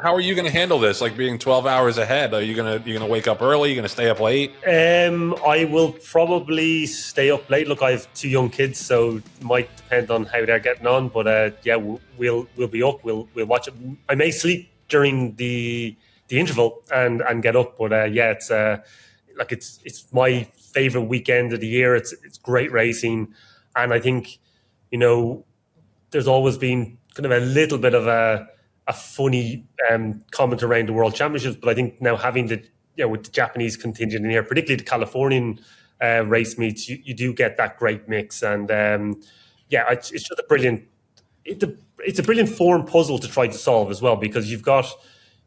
how are you going to handle this? Like being 12 hours ahead? Are you gonna wake up early? You gonna stay up late? I will probably stay up late. Look, I have 2 young kids, so it might depend on how they're getting on. But yeah, we'll be up. We'll watch it. I may sleep during the interval and get up. But yeah, it's my favorite weekend of the year. It's great racing, and I think there's always been kind of a little bit of a funny comment around the World Championships, but I think now having with the Japanese contingent in here, particularly the Californian race meets, you do get that great mix, and it's just a brilliant. It's a brilliant form puzzle to try to solve as well, because you've got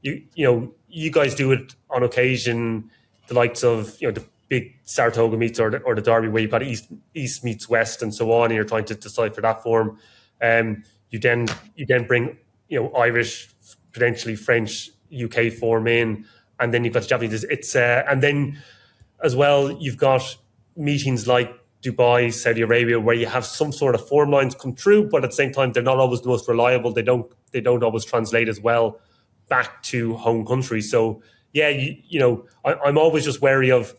you guys do it on occasion, the likes of the big Saratoga meets or the Derby, where you've got East meets West and so on, and you're trying to decipher that form. You then bring Irish, potentially French, UK form in, and then you've got the Japanese. And then as well you've got meetings like Dubai, Saudi Arabia, where you have some sort of form lines come through, but at the same time they're not always the most reliable. They don't always translate as well back to home country. So yeah, I'm always just wary of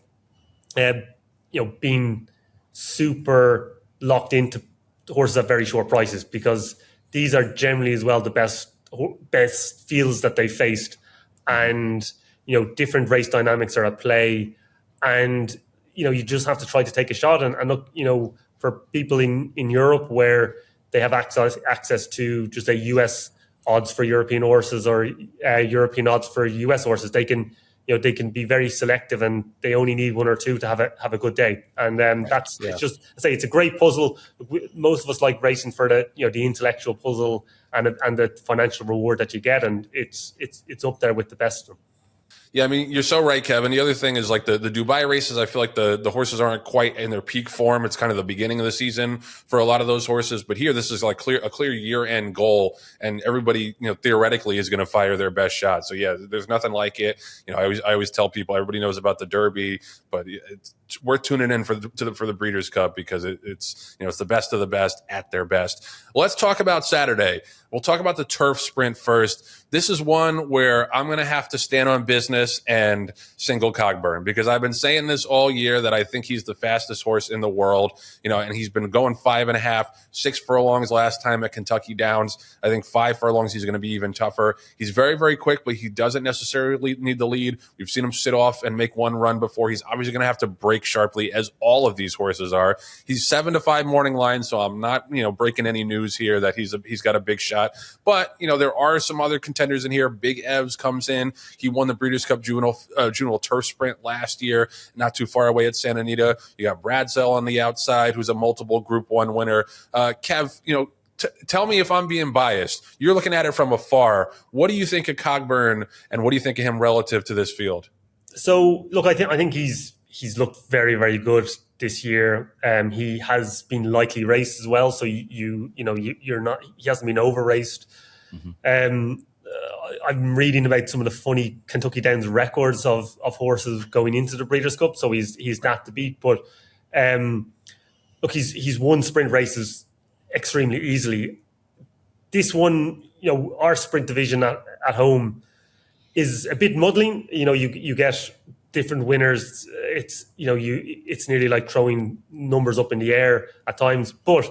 being super locked into horses at very short prices, because these are generally as well the best fields that they faced, and different race dynamics are at play, and you just have to try to take a shot. And look, for people in Europe where they have access to just a US odds for European horses or European odds for US horses, they can be very selective, and they only need 1 or 2 to have a good day. And it's just, I say, it's a great puzzle. Most of us like racing for the the intellectual puzzle and the financial reward that you get, and it's up there with the best of them. Yeah, I mean, you're so right, Kevin. The other thing is like the Dubai races, I feel like the horses aren't quite in their peak form. It's kind of the beginning of the season for a lot of those horses. But here, this is like a clear year-end goal, and everybody, theoretically is going to fire their best shot. So yeah, there's nothing like it. I always tell people, everybody knows about the Derby, but it's worth tuning in for the Breeders' Cup, because it's it's the best of the best at their best. Let's talk about Saturday. We'll talk about the turf sprint first. This is one where I'm going to have to stand on business and single Cogburn, because I've been saying this all year that I think he's the fastest horse in the world, and he's been going 5.5, 6 furlongs last time at Kentucky Downs. I think 5 furlongs, he's going to be even tougher. He's very, very quick, but he doesn't necessarily need the lead. We've seen him sit off and make one run before. He's obviously going to have to break sharply, as all of these horses are. He's 7-5 morning line, so I'm not, breaking any news here that he's got a big shot. But, there are some other contenders in here. Big Evs comes in. He won the Breeders' Cup juvenile turf sprint last year, not too far away at Santa Anita. You got Bradsell on the outside, who's a multiple Group 1 winner. Kev, tell me if I'm being biased. You're looking at it from afar. What do you think of Cogburn, and what do you think of him relative to this field? So, look, I think he's looked very, very good this year. He has been lightly raced as well, so you're not. He hasn't been over raced. Mm-hmm. I'm reading about some of the funny Kentucky Downs records of horses going into the Breeders' Cup, so he's not to beat. But look, he's won sprint races extremely easily. This one, our sprint division at home is a bit muddling. You get different winners. It's it's nearly like throwing numbers up in the air at times, but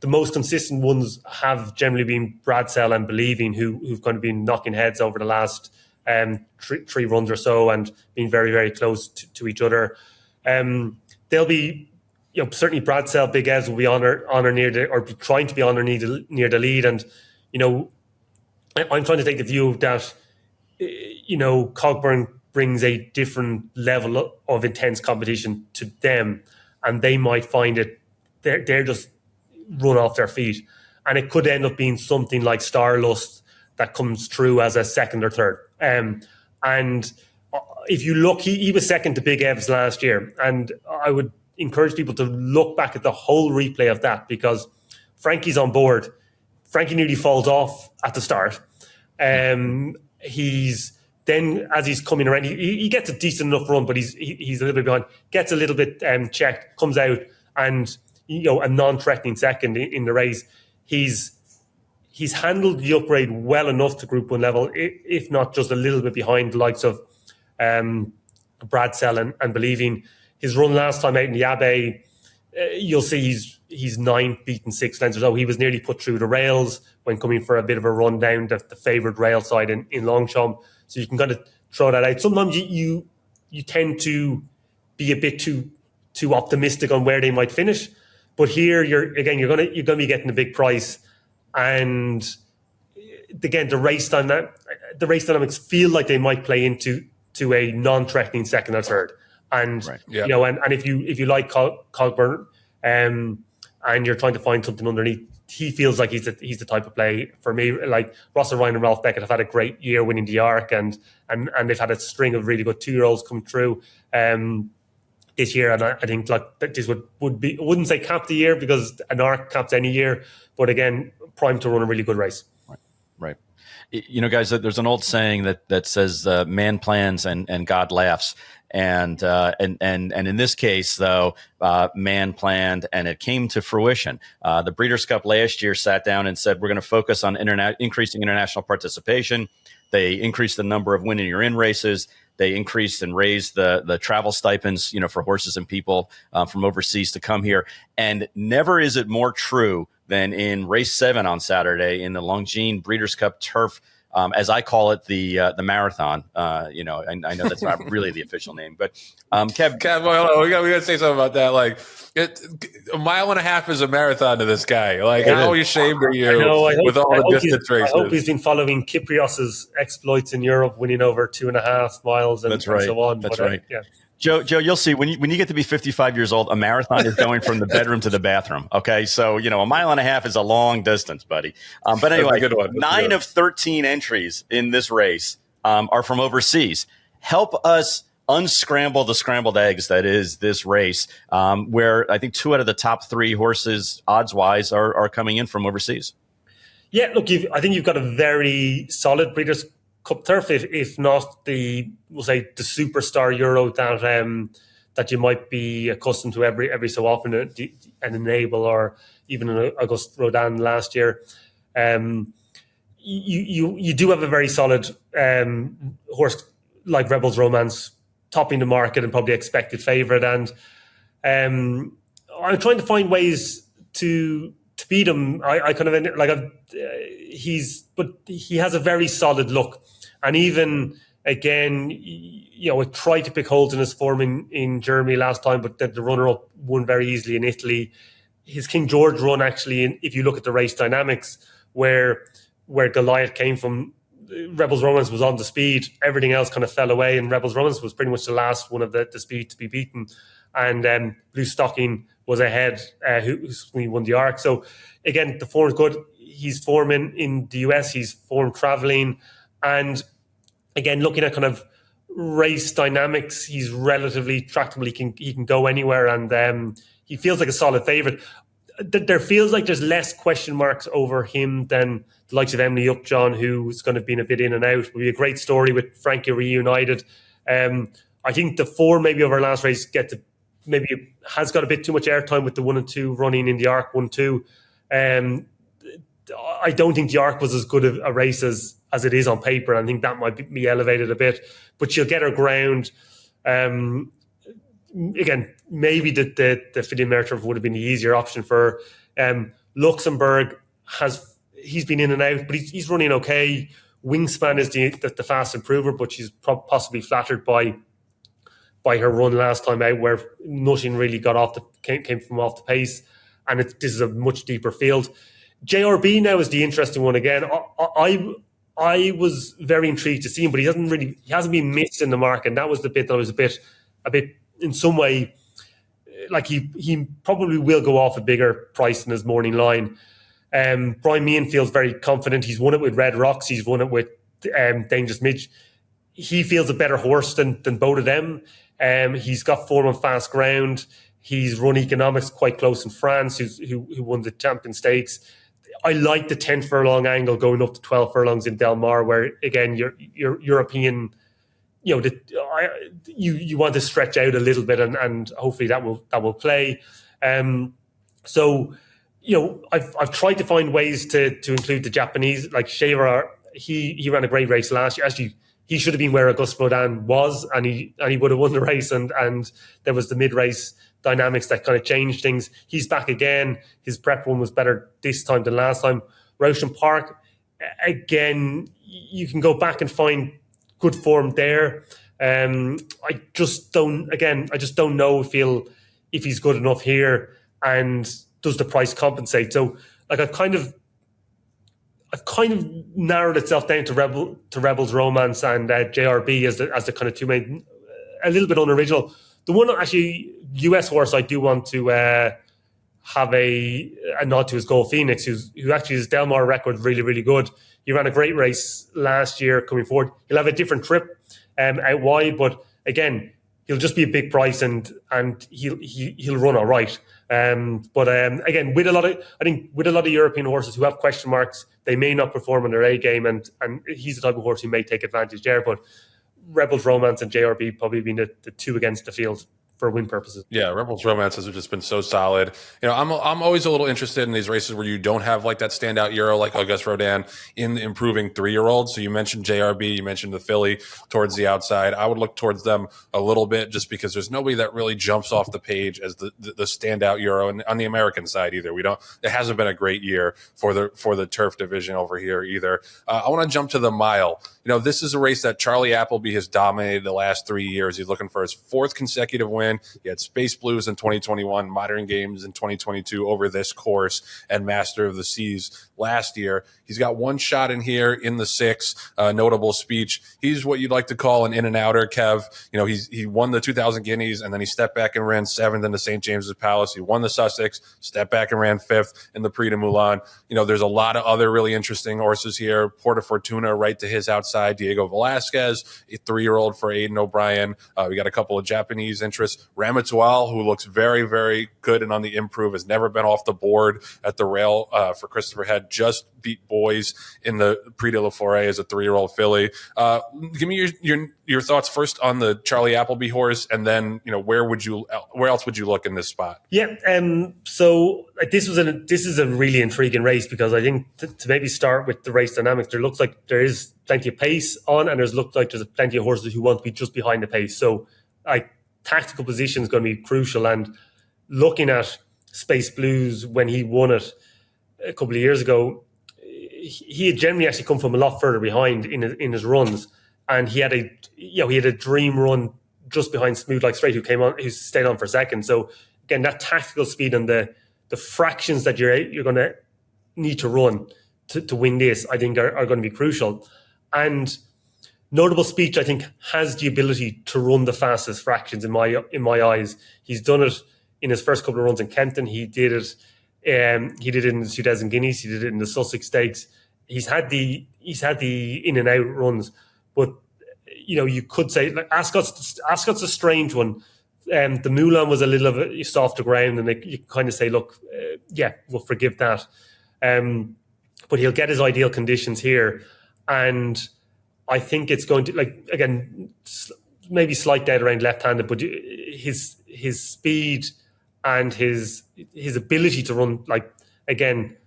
the most consistent ones have generally been Bradsell and Believing, who've kind of been knocking heads over the last three runs or so, and being very, very close to each other. They'll be, certainly Bradsell, Big Evs will be honor near or be trying to be honor near the lead, and I'm trying to take the view that Cogburn brings a different level of intense competition to them, and they might find it they're just run off their feet, and it could end up being something like Starlust that comes through as a second or third. And if you look, he was second to Big Evs last year, and I would encourage people to look back at the whole replay of that, because Frankie's on board. Frankie nearly falls off at the start. He's then, as he's coming around, he gets a decent enough run, but he's a little bit behind. Gets a little bit checked, comes out, and a non-threatening second in the race. He's he's handled the upgrade well enough to Group 1 level, if not just a little bit behind the likes of Brad Sell and Believing. His run last time out in the Abbey, you'll see he's 9th, beaten 6 lengths or so. He was nearly put through the rails when coming for a bit of a run down the favoured rail side in Longshot. So you can kind of throw that out. Sometimes you tend to be a bit too optimistic on where they might finish, but here you're gonna be getting a big price, and again the race dynamics feel like they might play into a non-threatening second or third, and you know, and if you like Cogburn, and you're trying to find something underneath, he feels like he's the type of play for me. Like Russell Ryan and Ralph Beckett have had a great year winning the Arc, and they've had a string of really good 2-year-olds come through this year. And I think like this would be, I wouldn't say cap the year because an Arc caps any year, but again, primed to run a really good race. Right. You know, guys, there's an old saying that says man plans and God laughs. And in this case, though, man planned and it came to fruition. The Breeders' Cup last year sat down and said, we're going to focus on increasing international participation. They increased the number of win and you're in races. They increased and raised the travel stipends, you know, for horses and people from overseas to come here. And never is it more true than in race 7 on Saturday in the Longshot Breeders' Cup Turf. As I call it, the marathon. You know, I know that's not really the official name, but Kev, well, we got to say something about that. Like, a mile and a half is a marathon to this guy. Like, how ashamed are you with all the distance races? I hope he's been following Kyprios's exploits in Europe, winning over 2.5 miles and so on. That's right. Yeah. Joe, you'll see when you get to be 55 years old, a marathon is going from the bedroom to the bathroom. Okay, so you know a mile and a half is a long distance, buddy. But anyway, 9 of 13 entries in this race are from overseas. Help us unscramble the scrambled eggs that is this race, where I think 2 out of the top 3 horses, odds-wise, are coming in from overseas. Yeah, look, I think you've got a very solid Breeders' Cup turf, if not we'll say the superstar Euro that you might be accustomed to every so often, an Enable or even an Auguste Rodin last year. You do have a very solid horse like Rebels Romance topping the market and probably expected favourite, and I'm trying to find ways to beat him. I kind of like he has a very solid look, and even again, you know, I tried to pick holes in his form in Germany last time, but the runner-up won very easily in Italy. His King George run, actually, if you look at the race dynamics, where Goliath came from, Rebels Romance was on the speed. Everything else kind of fell away, and Rebels Romance was pretty much the last one of the speed to be beaten. And Blue Stocking was ahead, who won the Arc. So again, the form is good. He's forming in the US. He's form traveling, and again, looking at kind of race dynamics, he's relatively tractable. He can go anywhere, and he feels like a solid favourite. There feels like there's less question marks over him than the likes of Emily Upjohn, who's going to be a bit in and out. It will be a great story with Frankie reunited. I think the 4 maybe of our last race maybe has got a bit too much airtime with the 1 and 2 running in the Arc 1-2. I don't think the Arc was as good a race as it is on paper. I think that might be elevated a bit, but she'll get her ground. Again, maybe the Fidian Merturf would have been the easier option for Luxembourg. He's been in and out, but he's running okay. Wingspan is the fast improver, but she's possibly flattered by her run last time out, where nothing really came from off the pace, and this is a much deeper field. JRB now is the interesting one again. I was very intrigued to see him, but he hasn't been missed in the market. And that was the bit that I was a bit in some way, like he probably will go off a bigger price in his morning line. Brian Meehan feels very confident. He's won it with Red Rocks. He's won it with Dangerous Midge. He feels a better horse than both of them. He's got form on fast ground. He's run Economics quite close in France, who won the Champion Stakes. I like the 10 furlong angle going up to 12 furlongs in Del Mar, where again your European, you know, you want to stretch out a little bit, and hopefully that will play. So I've tried to find ways to include the Japanese, like Shaver. He ran a great race last year. Actually, he should have been where Auguste Rodin was, and he would have won the race. And there was the mid race dynamics that kind of changed things. He's back again. His prep run was better this time than last time. Rowshan Park, again, you can go back and find good form there. I just don't know if he's good enough here, and does the price compensate? So like I've kind of narrowed itself down to Rebels Romance and JRB as the kind of two main, a little bit unoriginal. The one actually US horse I do want to have a nod to is Gold Phoenix, who actually his Del Mar record really, really good. He ran a great race last year coming forward. He'll have a different trip out wide, but again, he'll just be a big price and he'll run all right. But again, with a lot of European horses who have question marks, they may not perform on their A game, and he's the type of horse who may take advantage there. But Rebels Romance and JRB probably being the two against the field for win purposes. Yeah, Rebels Romances have just been so solid. I'm always a little interested in these races where you don't have like that standout Euro like Auguste Rodin in the improving 3-year-olds. So you mentioned JRB, you mentioned the filly towards the outside. I would look towards them a little bit just because there's nobody that really jumps off the page as the standout Euro, and on the American side either. It hasn't been a great year for the turf division over here either. I want to jump to the mile. This is a race that Charlie Appleby has dominated the last 3 years. He's looking for his 4th consecutive win. He had Space Blues in 2021, Modern Games in 2022 over this course, and Master of the Seas last year. He's got one shot in here in the 6, notable speech. He's what you'd like to call an in-and-outer, Kev. He won the 2,000 Guineas, and then he stepped back and ran 7th in the St. James's Palace. He won the Sussex, stepped back and ran 5th in the Prix de Moulin. There's a lot of other really interesting horses here. Porta Fortuna right to his outside. Diego Velasquez, a 3-year-old for Aidan O'Brien. We got a couple of Japanese interests. Ramatual, who looks very, very good and on the improve, has never been off the board at the rail for Christopher Head. Just beat Boys in the Prix de la Forêt as a 3-year-old filly. Give me your thoughts first on the Charlie Appleby horse, and then where else would you look in this spot? Yeah, so this is a really intriguing race, because I think to maybe start with the race dynamics, there looks like there is plenty of pace on, and there's plenty of horses who want to be just behind the pace. So tactical position is going to be crucial. And looking at Space Blues when he won it a couple of years ago, he had generally actually come from a lot further behind in his runs, and he had a dream run just behind Smooth Like Straight, who stayed on for second. So again, that tactical speed and the fractions that you're going to need to run to win this, I think are going to be crucial. And Notable Speech, I think, has the ability to run the fastest fractions in my eyes. He's done it in his first couple of runs in Kempton. He did it. He did it in the 2000 Guineas. He did it in the Sussex Stakes. He's had the in and out runs, but you could say like Ascot's a strange one. The Moulin was a little bit softer ground, and you kind of say, look, we'll forgive that. But he'll get his ideal conditions here, and I think it's going to, again, maybe slight doubt around left-handed, but his speed and his ability to run, again,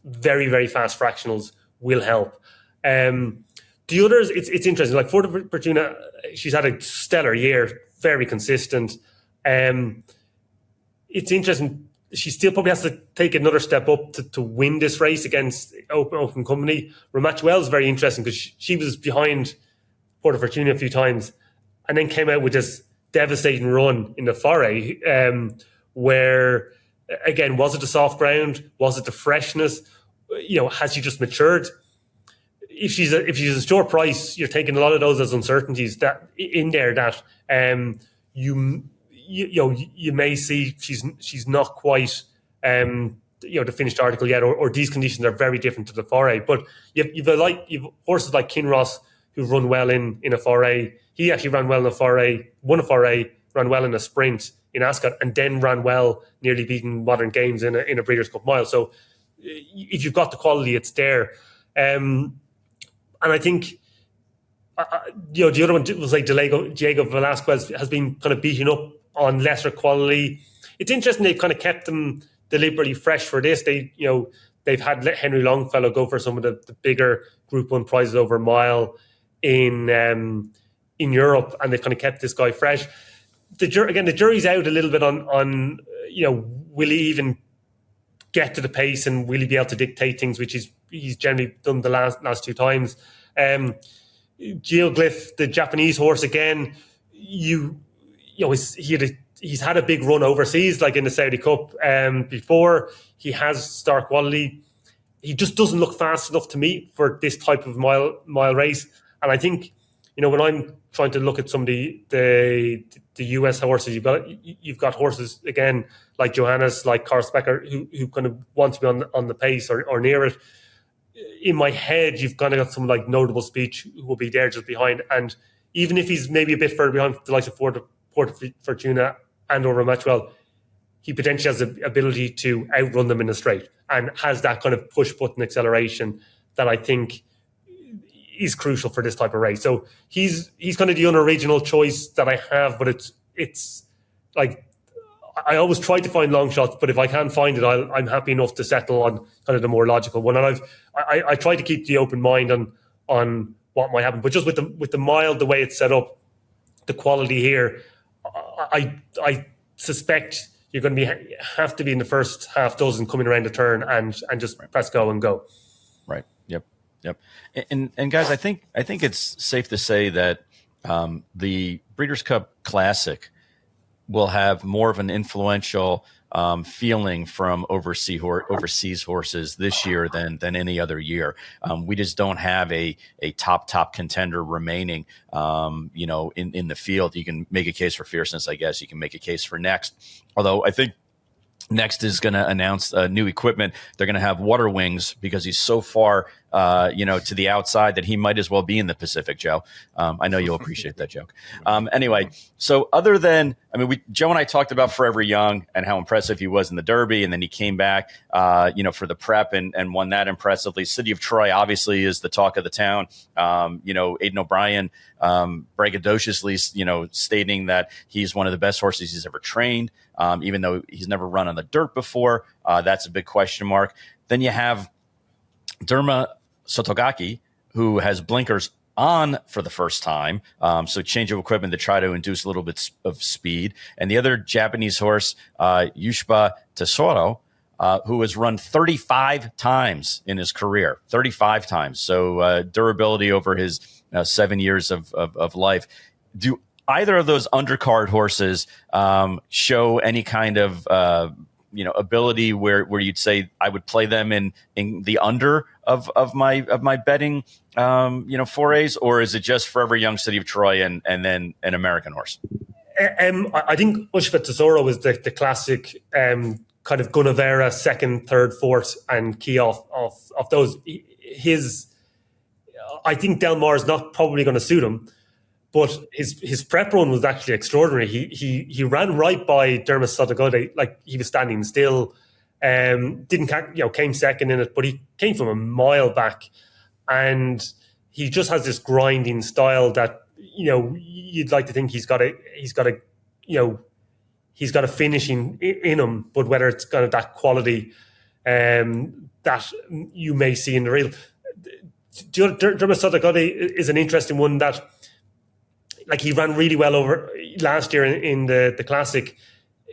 very, very fast fractionals will help. The others, it's interesting. Like Porta Fortuna, she's had a stellar year, very consistent. It's interesting. She still probably has to take another step up to win this race against Open Company. Ramatuel is very interesting because she was behind Porta Fortuna a few times and then came out with this devastating run in the Forêt, where, again, was it the soft ground? Was it the freshness? Has she just matured? If she's a short price, you're taking a lot of those as uncertainties that in there that you may see she's not quite the finished article yet, or these conditions are very different to the Forêt. But you've horses like Kinross who've run well in a Forêt. He actually ran well in a Forêt, won a Forêt, ran well in a sprint in Ascot, and then ran well, nearly beating Modern Games in a Breeders' Cup Mile. So if you've got the quality, it's there. And I think the other one was like Diego Velasquez has been kind of beating up on lesser quality. It's interesting they've kind of kept them deliberately fresh for this. They've had Henry Longfellow go for some of the bigger Group 1 prizes over a mile in Europe, and they've kind of kept this guy fresh. The jury's out a little bit on will he even get to the pace, and will he be able to dictate things, which he's generally done the last two times. Geoglyph, the Japanese horse, again, he's had a big run overseas, like in the Saudi Cup before. He has star quality. He just doesn't look fast enough to me for this type of mile race. And I think, when I'm trying to look at some of the US horses, you've got horses again like Johannes, like Carl Specker, who kind of want to be on the pace or near it. In my head, you've kind of got someone like Notable Speech who will be there just behind. And even if he's maybe a bit further behind the likes of Porta Fortuna and over Maxwell, he potentially has the ability to outrun them in a straight and has that kind of push button acceleration that I think is crucial for this type of race. So he's kind of the unoriginal choice that I have, but it's like I always try to find long shots, but if I can't find it, I'm happy enough to settle on kind of the more logical one. And I try to keep the open mind on what might happen, but just with the mile, the way it's set up, the quality here, I suspect you're going to have to be in the first half dozen coming around the turn and just press go and go. Right. Yep. And guys, I think it's safe to say that the Breeders' Cup Classic will have more of an influential feeling from overseas horses this year than any other year. We just don't have a top contender remaining, in the field. You can make a case for Fierceness, I guess. You can make a case for Next. Although I think Next is going to announce new equipment. They're going to have water wings because he's so far, to the outside that he might as well be in the Pacific, Joe. I know you'll appreciate that joke. Anyway, so other than, Joe and I talked about Forever Young and how impressive he was in the Derby, and then he came back, for the prep and won that impressively. City of Troy obviously is the talk of the town. Aidan O'Brien, braggadociously, stating that he's one of the best horses he's ever trained, even though he's never run on the dirt before. That's a big question mark. Then you have Derma Sotogake, who has blinkers on for the first time. So change of equipment to try to induce a little bit of speed. And the other Japanese horse, Yushba Tesoro, who has run 35 times in his career, 35 times. So durability over his 7 years of life. Do either of those undercard horses show any kind of ability where you'd say I would play them in the under of my betting forays, or is it just Forever Young, City of Troy, and then an American horse? I think Ushba Tesoro was the classic kind of Gunavera second, third, fourth, and key off those. I think Del Mar is not probably going to suit him, but his prep run was actually extraordinary. He ran right by Dermot Sotogode, like he was standing still. Came second in it, but he came from a mile back, and he just has this grinding style that you'd like to think he's got a finishing in him, but whether it's kind of that quality that you may see in the real. Dermot Sotogode is an interesting one that, like, he ran really well over last year in the Classic.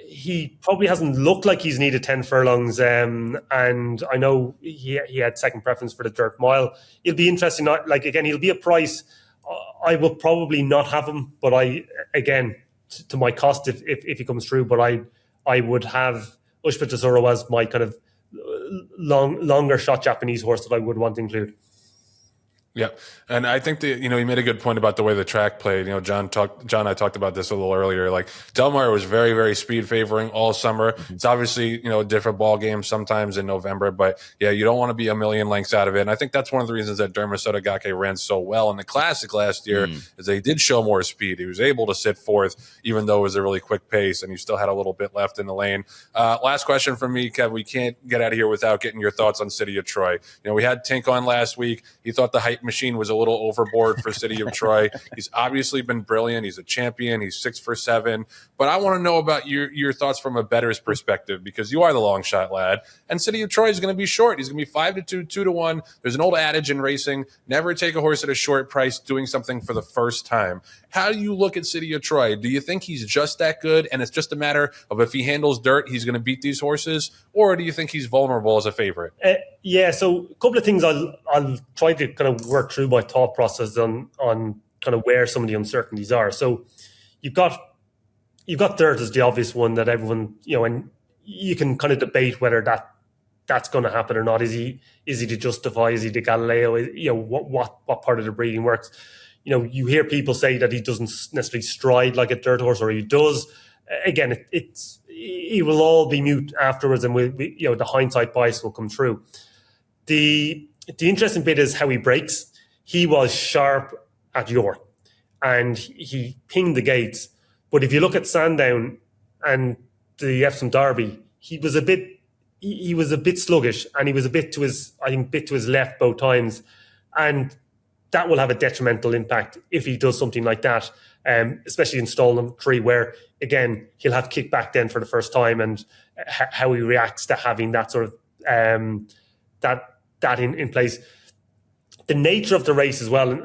He probably hasn't looked like he's needed 10 furlongs, and I know he had second preference for the dirt mile. It'll be interesting. He'll be a price. I will probably not have him, but to my cost if he comes through. But I would have Ushba Tesoro as my kind of longer shot Japanese horse that I would want to include. Yeah, and I think that he made a good point about the way the track played. John and I talked about this a little earlier. Like, Del Mar was very, very speed favoring all summer. Mm-hmm. It's obviously a different ball game sometimes in November, but yeah, you don't want to be a million lengths out of it. And I think that's one of the reasons that Derma Sotogake ran so well in the Classic last year is they did show more speed. He was able to sit fourth, even though it was a really quick pace, and he still had a little bit left in the lane. Last question from me, Kev. We can't get out of here without getting your thoughts on City of Troy. We had Tink on last week. He thought the hype machine was a little overboard for City of Troy. He's obviously been brilliant. He's a champion. He's 6 for 7. But I want to know about your thoughts from a bettor's perspective, because you are the Longshot Lad, and City of Troy is going to be short. He's going to be 5-2, 2-1. There's an old adage in racing: never take a horse at a short price doing something for the first time. How do you look at City of Troy? Do you think he's just that good, and it's just a matter of if he handles dirt, he's going to beat these horses, or do you think he's vulnerable as a favorite? Yeah, so a couple of things I'll try to kind of work through my thought process on kind of where some of the uncertainties are. So you've got dirt as the obvious one that everyone, and you can kind of debate whether that's going to happen or not. Is he to Justify? Is he to Galileo? What part of the breeding works? You hear people say that he doesn't necessarily stride like a dirt horse, or he does. Again, he will all be mute afterwards, and the hindsight bias will come through. The interesting bit is how he breaks. He was sharp at York, and he pinged the gates. But if you look at Sandown and the Epsom Derby, he was a bit sluggish, and he was a bit to his left both times, and that will have a detrimental impact if he does something like that, especially in Stolen 3, where again he'll have kickback then for the first time, and how he reacts to having that sort of that in place. The nature of the race as well,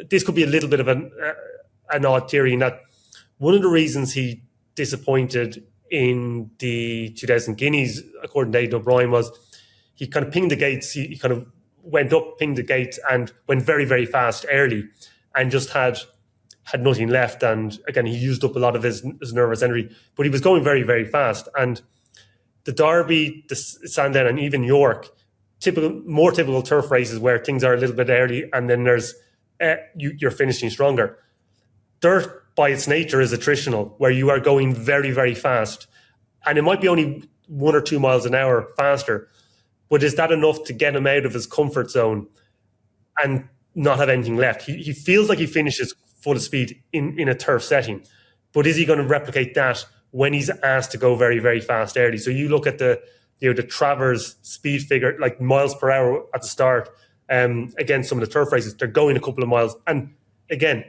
this could be a little bit of an odd theory, in that one of the reasons he disappointed in the 2000 Guineas, according to Aidan O'Brien, was he kind of pinged the gates. He kind of went up, pinged the gates, and went very, very fast early, and just had nothing left. And again, he used up a lot of his nervous energy, but he was going very, very fast. And the Derby, the Sandown, and even York, more typical turf races where things are a little bit early, and then there's you're finishing stronger. Dirt, by its nature, is attritional, where you are going very, very fast, and it might be only 1 or 2 miles an hour faster, but is that enough to get him out of his comfort zone and not have anything left? He feels like he finishes full speed in a turf setting, but is he going to replicate that when he's asked to go very, very fast early? So you look at the Travers speed figure, like miles per hour at the start, against some of the turf races, they're going a couple of miles. And again,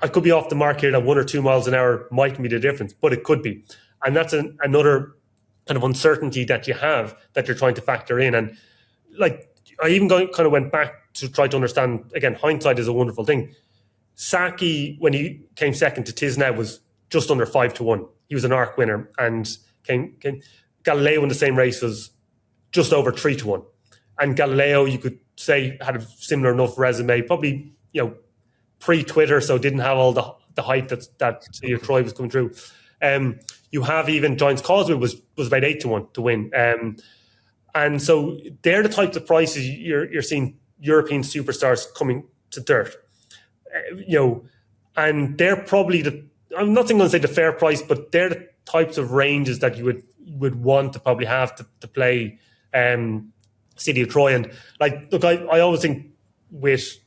I could be off the mark here that 1 or 2 miles an hour might be the difference, but it could be. And that's another kind of uncertainty that you have, that you're trying to factor in. And like, I even kind of went back to try to understand, again, hindsight is a wonderful thing. Saki, when he came second to Tisna, was just under 5-1. He was an ARC winner, and came Galileo in the same race was just over 3-1. And Galileo, you could say, had a similar enough resume, probably, pre-Twitter, so didn't have all the hype that City of Troy was coming through. You have even Giants Causeway was about 8-1 to win. And so they're the types of prices you're seeing European superstars coming to dirt. And they're probably I'm not going to say the fair price, but they're the types of ranges that you would want to probably have to play City of Troy. And like, look, I always think with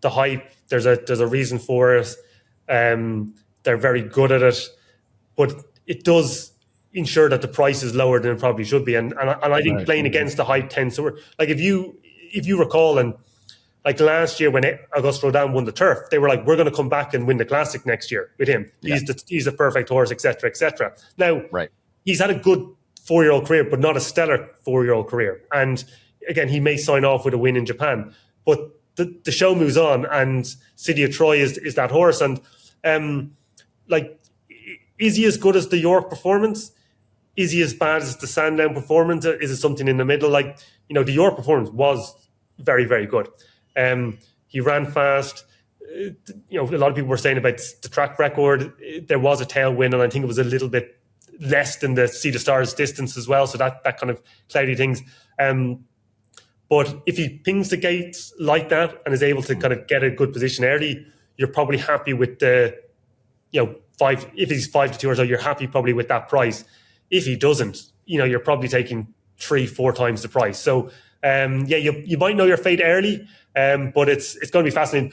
the hype, there's a reason for it. They're very good at it, but it does ensure that the price is lower than it probably should be. And I think playing against the hype tends to work. Like, if you recall, and like last year when Auguste Rodin won the turf, they were like, we're going to come back and win the Classic next year with him. Yeah. He's the perfect horse, etc., etc. Now, he's had a good 4-year-old career, but not a stellar 4-year-old career. And again, he may sign off with a win in Japan, but the show moves on, and City of Troy is that horse. And is he as good as the York performance? Is he as bad as the Sandown performance? Is it something in the middle? The York performance was very, very good. He ran fast. A lot of people were saying about the track record. There was a tailwind, and I think it was a little bit less than the Sea to Stars distance as well. So that kind of cloudy things. But if he pings the gates like that and is able to kind of get a good position early, you're probably happy with the, 5. If he's 5-2 or so, you're happy probably with that price. If he doesn't, you're probably taking 3-4 times the price. So you might know your fate early, but it's going to be fascinating.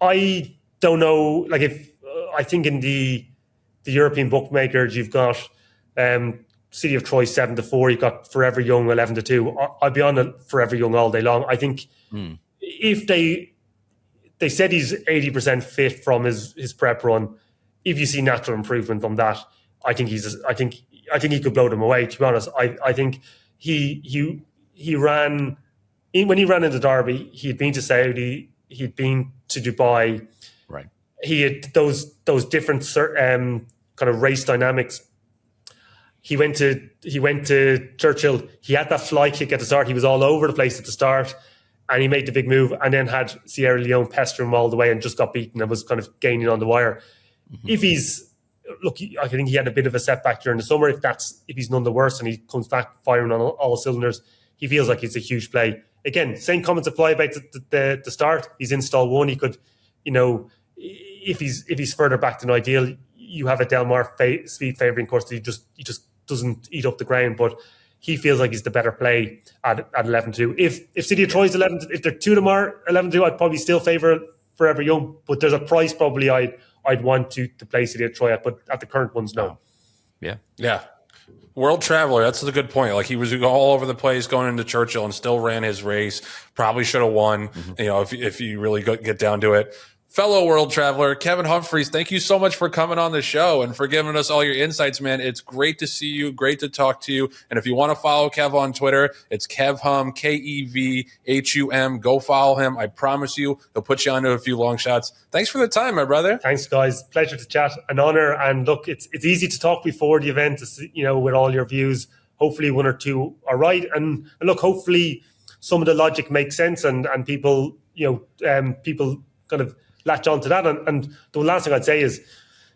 I don't know. Like, if I think in the European bookmakers, you've got City of Troy 7-4. You got Forever Young 11-2. I'd be on Forever Young all day long. I think if they said he's 80% fit from his prep run, if you see natural improvement on that, I think he could blow them away. To be honest, I think he ran when he ran into Derby. He had been to Saudi. He'd been to Dubai. Right. He had those different kind of race dynamics. He went to Churchill. He had that fly kick at the start. He was all over the place at the start, and he made the big move. And then had Sierra Leone pester him all the way and just got beaten and was kind of gaining on the wire. If he's I think he had a bit of a setback during the summer. If he's none the worse and he comes back firing on all cylinders, he feels like it's a huge play. Again, same comments apply about the start. He's in stall 1. He could, if he's further back than ideal, you have a Del Mar speed favouring course that he just doesn't eat up the ground. But he feels like he's the better play at 11-2. If City of Troy's 11, if the two of them are 11-2, I'd probably still favour Forever Young. But there's a price probably I'd want to play City of Troy at, but at the current ones, no. Yeah. World Traveler, that's a good point. Like, he was all over the place going into Churchill and still ran his race. Probably should have won, if you really get down to it. Fellow World Traveler, Kev Humphreys, thank you so much for coming on the show and for giving us all your insights, man. It's great to see you, great to talk to you. And if you want to follow Kev on Twitter, it's KevHum, KEVHUM. Go follow him. I promise you, he'll put you onto a few long shots. Thanks for the time, my brother. Thanks, guys. Pleasure to chat. An honor. And look, it's easy to talk before the event, with all your views. Hopefully one or two are right. And look, hopefully some of the logic makes sense and people, people kind of latch on to that. And the last thing I'd say is,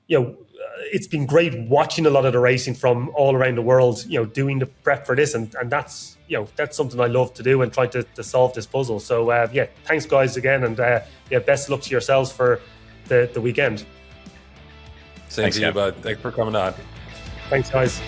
it's been great watching a lot of the racing from all around the world, doing the prep for this. And that's, that's something I love to do and try to solve this puzzle. So, thanks, guys, again. And, best luck to yourselves for the weekend. Same to you, bud. Thanks for coming on. Thanks, guys.